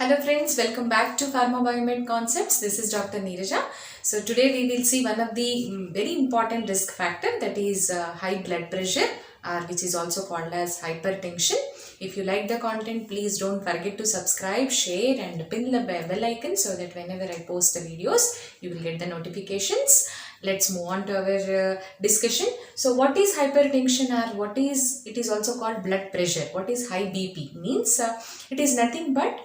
Hello friends, welcome back to Pharma Biomed Concepts. This is Dr. Neeraja. So today we will see one of the very important risk factor, that is high blood pressure, which is also called as hypertension. If you like the content, please don't forget to subscribe, share and pin the bell icon so that whenever I post the videos, you will get the notifications. Let's move on to our discussion. So what is hypertension, or it is also called blood pressure. What is high BP? Means it is nothing but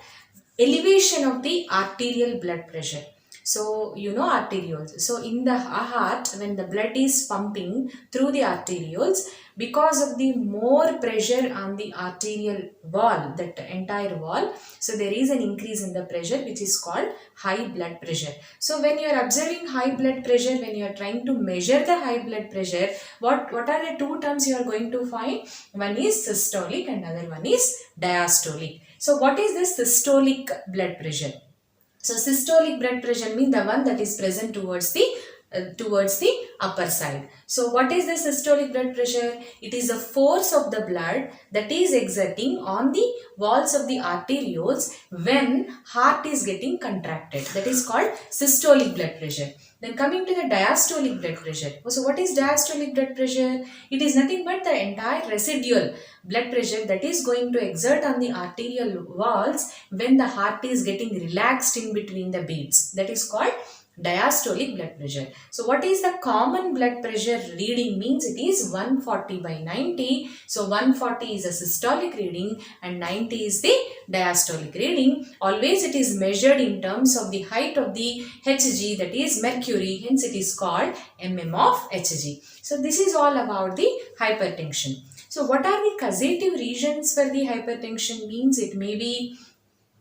elevation of the arterial blood pressure. So you know arterioles. So in the heart, when the blood is pumping through the arterioles, because of the more pressure on the arterial wall, that entire wall, so there is an increase in the pressure, which is called high blood pressure. So when you are observing high blood pressure, when you are trying to measure the high blood pressure, what are the two terms you are going to find? One is systolic and other one is diastolic. So what is this systolic blood pressure? So systolic blood pressure means the one that is present towards the upper side. So what is the systolic blood pressure? It is the force of the blood that is exerting on the walls of the arterioles when heart is getting contracted. That is called systolic blood pressure. Then coming to the diastolic blood pressure. So what is diastolic blood pressure? It is nothing but the entire residual blood pressure that is going to exert on the arterial walls when the heart is getting relaxed in between the beats. That is called diastolic blood pressure. So what is the common blood pressure reading? Means it is 140 by 90. So 140 is a systolic reading and 90 is the diastolic reading. Always it is measured in terms of the height of the Hg, that is mercury, hence it is called mm of Hg. So this is all about the hypertension. So what are the causative reasons for the hypertension? Means it may be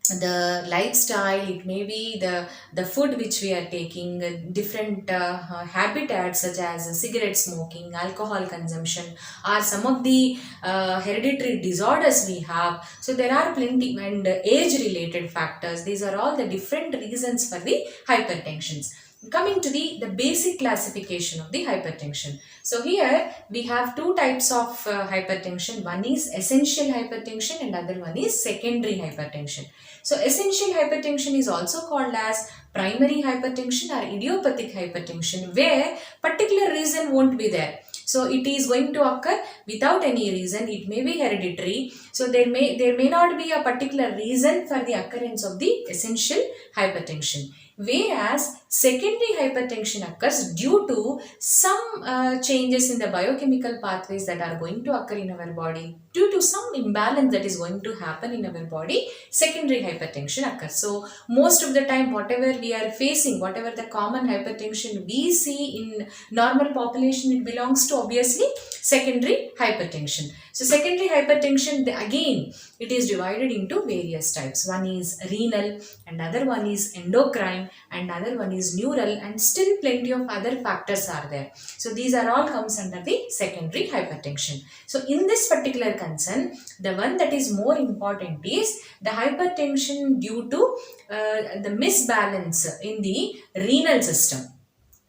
the lifestyle, it may be the food which we are taking, different habitats such as cigarette smoking, alcohol consumption, or some of the hereditary disorders we have. So there are plenty, and age related factors. These are all the different reasons for the hypertensions. Coming to the basic classification of the hypertension. So here we have two types of hypertension. One is essential hypertension and other one is secondary hypertension. So essential hypertension is also called as primary hypertension or idiopathic hypertension, where particular reason won't be there. So it is going to occur without any reason. It may be hereditary. So there may not be a particular reason for the occurrence of the essential hypertension. Whereas secondary hypertension occurs due to some changes in the biochemical pathways that are going to occur in our body, due to some imbalance that is going to happen in our body. Secondary hypertension occurs. So most of the time, whatever we are facing, whatever the common hypertension we see in normal population, it belongs to obviously secondary hypertension. So secondary hypertension, again, it is divided into various types. One is renal and other one is endocrine and other one is neural, and still plenty of other factors are there. So these are all comes under the secondary hypertension. So in this particular concern, the one that is more important is the hypertension due to the misbalance in the renal system.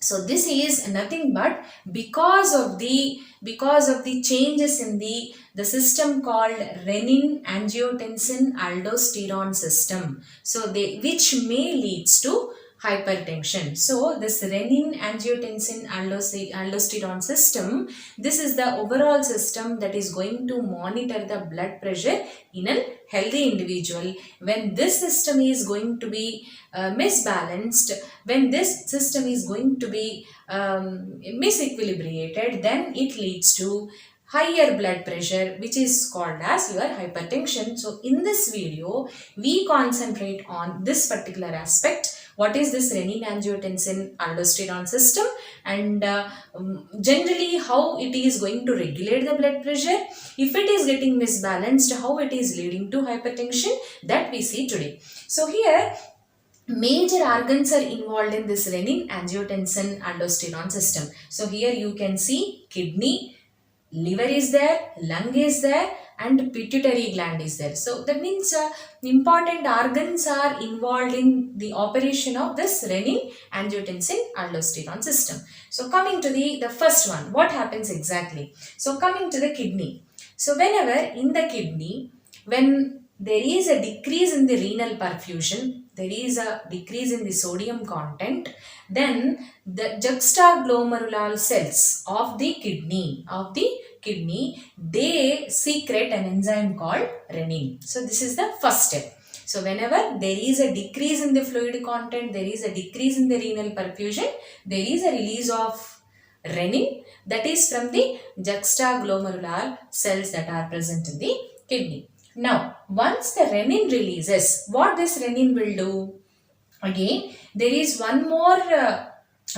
So this is nothing but because of the changes in the system called renin angiotensin aldosterone system. So which may leads to hypertension. So this renin angiotensin aldosterone system, this is the overall system that is going to monitor the blood pressure in a healthy individual. When this system is going to be misbalanced, when this system is going to be misequilibrated, then it leads to higher blood pressure, which is called as your hypertension. So in this video, we concentrate on this particular aspect. What is this renin angiotensin aldosterone system, and generally how it is going to regulate the blood pressure. If it is getting misbalanced, how it is leading to hypertension, that we see today. So here, major organs are involved in this renin angiotensin aldosterone system. So here you can see kidney, liver is there, lung is there, and pituitary gland is there. So that means important organs are involved in the operation of this renin angiotensin aldosterone system. So coming to the first one, what happens exactly? So coming to the kidney. So whenever in the kidney, when there is a decrease in the renal perfusion, there is a decrease in the sodium content, then the juxtaglomerular cells of the kidney, they secrete an enzyme called renin. So this is the first step. So whenever there is a decrease in the fluid content, there is a decrease in the renal perfusion, there is a release of renin, that is from the juxtaglomerular cells that are present in the kidney. Now, once the renin releases, what this renin will do? Again, there is one more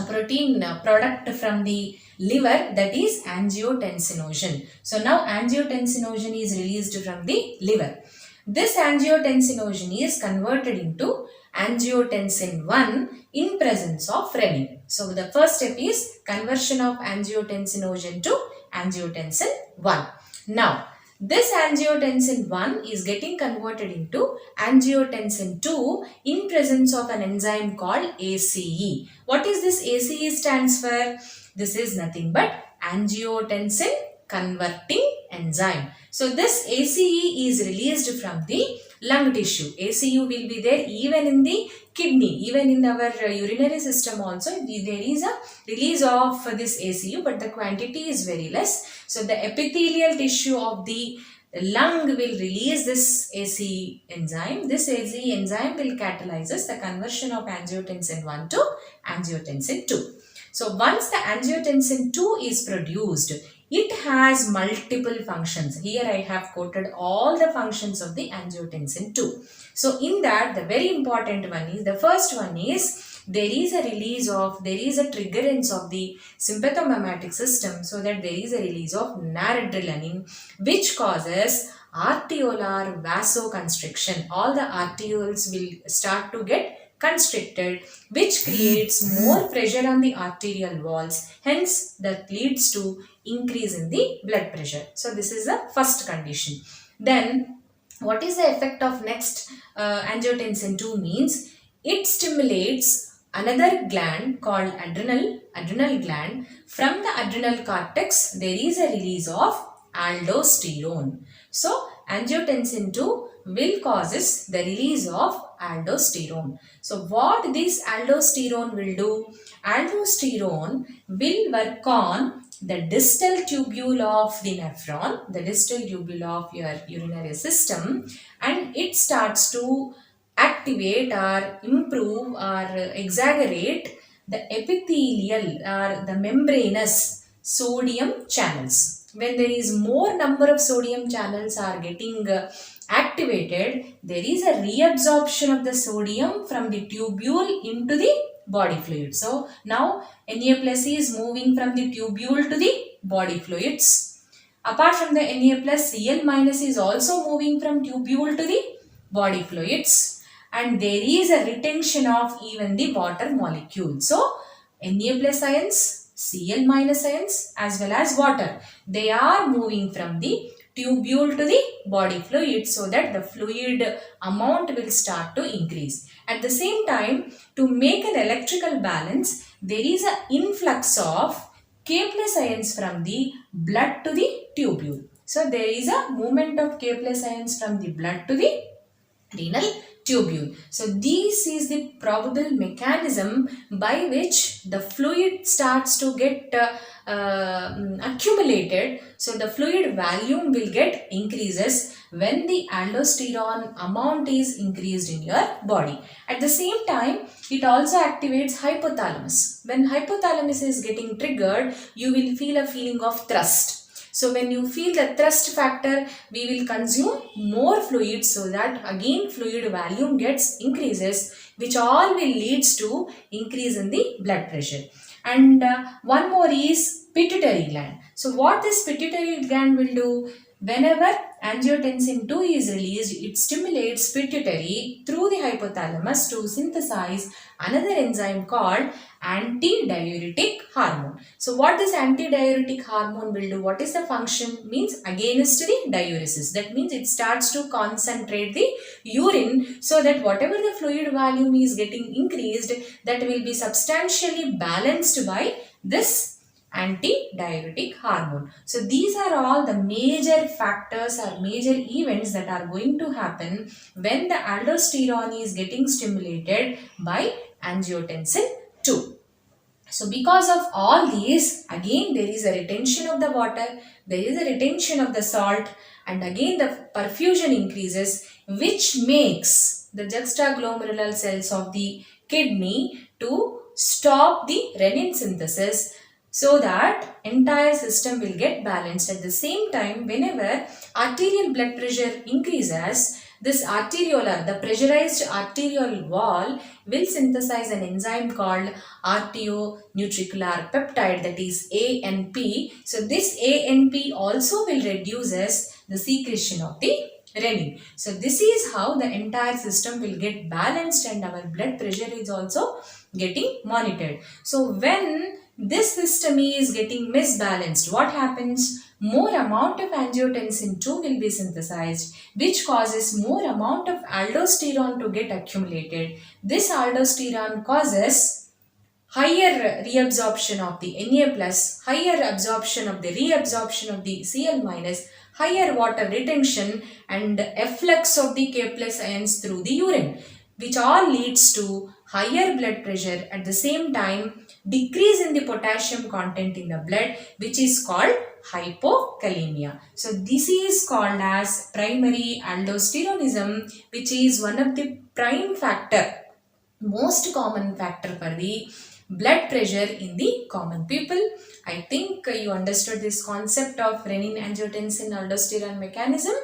protein product from the liver, that is angiotensinogen. So now angiotensinogen is released from the liver. This angiotensinogen is converted into angiotensin 1 in presence of renin. So the first step is conversion of angiotensinogen to angiotensin 1. Now, this angiotensin 1 is getting converted into angiotensin 2 in presence of an enzyme called ACE. What is this ACE stands for? This is nothing but angiotensin converting enzyme. So this ACE is released from the lung tissue. ACE will be there even in the kidney, even in our urinary system also. There is a release of this ACE, but the quantity is very less. So the epithelial tissue of the lung will release this ACE enzyme. This ACE enzyme will catalyze the conversion of angiotensin 1 to angiotensin 2. So once the angiotensin 2 is produced, it has multiple functions. Here I have quoted all the functions of the angiotensin 2. So in that, the very important one is, the first one is, there is a triggerance of the sympathomimetic system, so that there is a release of noradrenaline, which causes arteriolar vasoconstriction. All the arterioles will start to get constricted, which creates more pressure on the arterial walls. Hence, that leads to increase in the blood pressure. So this is the first condition. Then, what is the effect of next angiotensin 2 means? It stimulates another gland called adrenal gland. From the adrenal cortex, there is a release of aldosterone. So, angiotensin 2 will causes the release of aldosterone. So what this aldosterone will do? Aldosterone will work on the distal tubule of the nephron, the distal tubule of your urinary system, and it starts to activate or improve or exaggerate the epithelial or the membranous sodium channels. When there is more number of sodium channels are getting activated, there is a reabsorption of the sodium from the tubule into the body fluid. So now Na plus is moving from the tubule to the body fluids. Apart from the Na plus, Cl minus is also moving from tubule to the body fluids, and there is a retention of even the water molecule. So Na plus ions, Cl minus ions as well as water, they are moving from the tubule to the body fluid, so that the fluid amount will start to increase. At the same time, to make an electrical balance, there is an influx of K plus ions from the blood to the tubule. So there is a movement of K plus ions from the blood to the renal tubule. So this is the probable mechanism by which the fluid starts to get accumulated. So the fluid volume will get increases when the aldosterone amount is increased in your body. At the same time, it also activates hypothalamus. When hypothalamus is getting triggered, you will feel a feeling of thirst. So when you feel the thirst factor, we will consume more fluid, so that again fluid volume gets increases, which all will leads to increase in the blood pressure. And one more is pituitary gland. So what this pituitary gland will do? Whenever angiotensin 2 is released, it stimulates pituitary through the hypothalamus to synthesize another enzyme called antidiuretic hormone. So what this antidiuretic hormone will do? What is the function? Means against the diuresis. That means it starts to concentrate the urine, so that whatever the fluid volume is getting increased, that will be substantially balanced by this anti-diuretic hormone. So these are all the major factors or major events that are going to happen when the aldosterone is getting stimulated by angiotensin 2. So because of all these, again there is a retention of the water, there is a retention of the salt, and again the perfusion increases, which makes the juxtaglomerular cells of the kidney to stop the renin synthesis, so that entire system will get balanced. At the same time, whenever arterial blood pressure increases, this arteriolar, the pressurized arterial wall will synthesize an enzyme called arterionuclear peptide, that is ANP. So this ANP also will reduces the secretion of the renin. So this is how the entire system will get balanced and our blood pressure is also getting monitored. So when this system is getting misbalanced, what happens? More amount of angiotensin 2 will be synthesized, which causes more amount of aldosterone to get accumulated. This aldosterone causes higher reabsorption of the Na plus, higher absorption of the reabsorption of the Cl minus, higher water retention, and efflux of the K plus ions through the urine, which all leads to higher blood pressure. At the same time, decrease in the potassium content in the blood, which is called hypokalemia. So this is called as primary aldosteronism, which is one of the prime factor, most common factor for the blood pressure in the common people. I think you understood this concept of renin angiotensin aldosterone mechanism.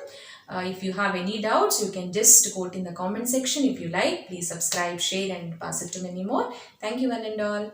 If you have any doubts, you can just quote in the comment section. If you like, please subscribe, share, and pass it to many more. Thank you one and all.